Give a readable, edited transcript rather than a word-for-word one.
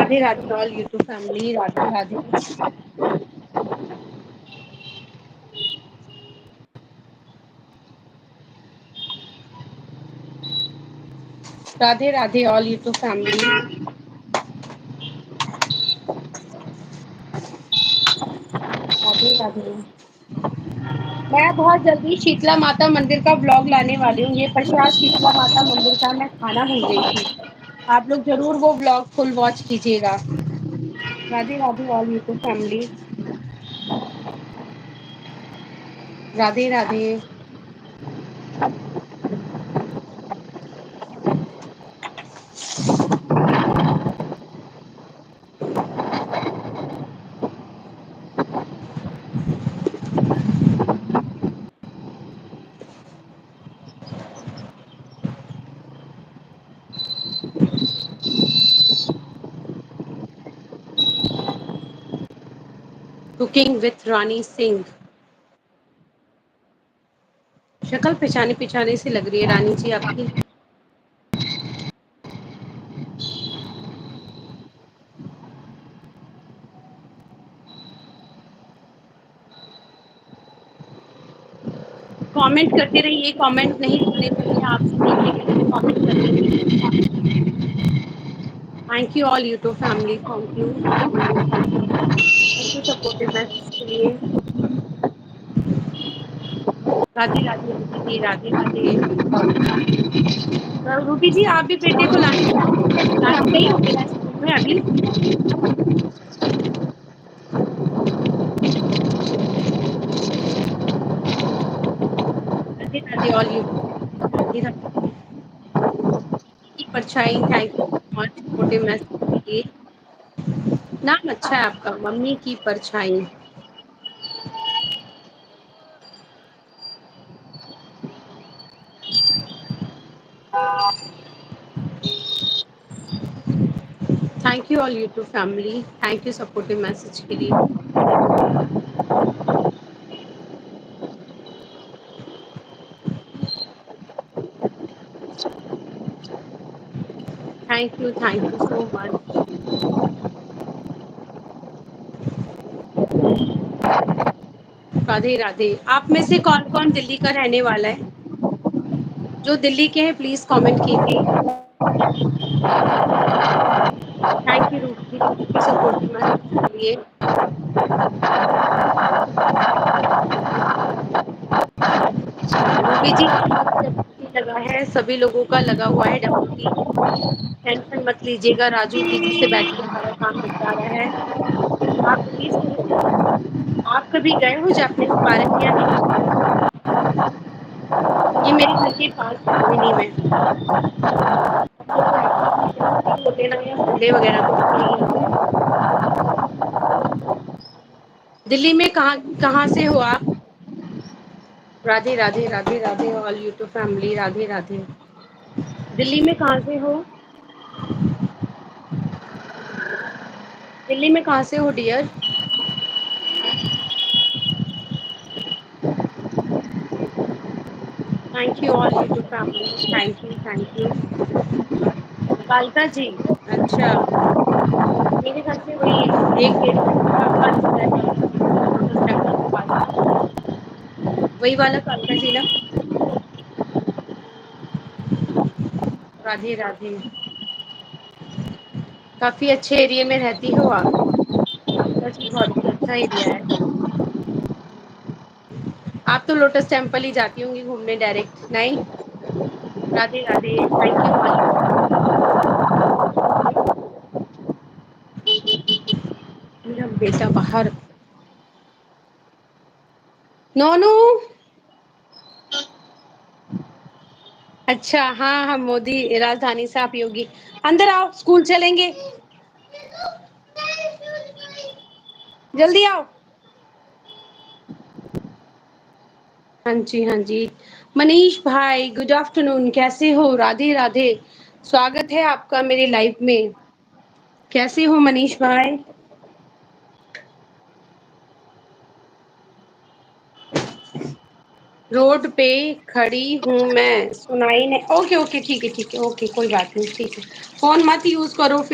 Radhe Radhe all YouTube family, Radhe Radhe. Radhe Radhe all YouTube family. Radhe Radhe. मैं बहुत जल्दी शीतला माता मंदिर का ब्लॉग लाने वाली हूँ। ये प्रसाद शीतला माता मंदिर का मैं खाना भूल गई थी। आप लोग जरूर वो ब्लॉग फुल वॉच कीजिएगा। Radhe Radhe all YouTube family. Radhe Radhe. Cooking with Rani Singh. शक्ल पहचाने पहचाने सी लग रही है रानी जी आपकी। कमेंट करते रहिए, कमेंट नहीं करने चाहिए, आपसे नीचे कैसे कमेंट करते रहिए। Thank you all YouTube family, thank you, thank you supportive message के लिए। राधे राधे रूबी जी, राधे राधे। रूबी जी आप भी बेटे को लाने लाने गई हो क्या स्कूल में अभी? राधे राधे ऑल यूट्यूब, राधे राधे की परछाई, thank you so much supportive message के लिए। नाम अच्छा है आपका, मम्मी की परछाई। Thank you all YouTube family, thank you supportive message के लिए। Thank you so much. Radhe Radhe. आप में से कौन कौन दिल्ली का रहने वाला है? जो दिल्ली के हैं प्लीज कमेंट कीजिए। Thank you Ruby ji, thank you supportive message के लिए। रूबी जी आपका भी डब्ल्यू लगा है, सभी लोगों का लगा हुआ है डब्ल्यू। टेंशन मत लीजिएगा, राजू पीछे से बैठ के हमारा काम निपटा रहा है। आप प्लीज आप कभी गए हो जापानीज पार्क या नहीं? ये मेरे घर के पास है रोहिणी में। हम लोग एक्चुअली जब फ्री होते ना या संडे वगैरह को फ्री होते हैं। दिल्ली में कहाँ कहाँ से हो आप? Radhe Radhe Radhe Radhe all YouTube family, Radhe Radhe. Delhi में कहाँ से हो? दिल्ली में कहाँ से हो dear? Thank you all YouTube family, thank you thank you. कालका जी, अच्छा। मेरे घर से वही 1-1.5 घंटे का अंतर है कालका जी का, लोटस टेम्पल के पास ना, वही वाला कालका जी ना। राधे राधे। काफी अच्छे एरिया में रहती हो आप। कालका जी बहुत ही अच्छा एरिया है। आप तो लोटस टेम्पल ही जाती होंगी घूमने डायरेक्ट, नहीं? Radhe Radhe, thank you all YouTube. मेरा बेटा बाहर। नोनू। अच्छा हाँ, हम मोदी राजधानी से आप योगी। अंदर आओ, स्कूल चलेंगे, जल्दी आओ। हाँ जी हाँ जी। मनीष भाई गुड आफ्टरनून, कैसे हो? राधे राधे, स्वागत है आपका मेरे लाइफ में। कैसे हो मनीष भाई? रोड पे खड़ी हूँ मैं, सुनाई नहीं। ओके ओके ठीक है ओके, कोई बात नहीं, ठीक है। फोन मत यूज करो फिर।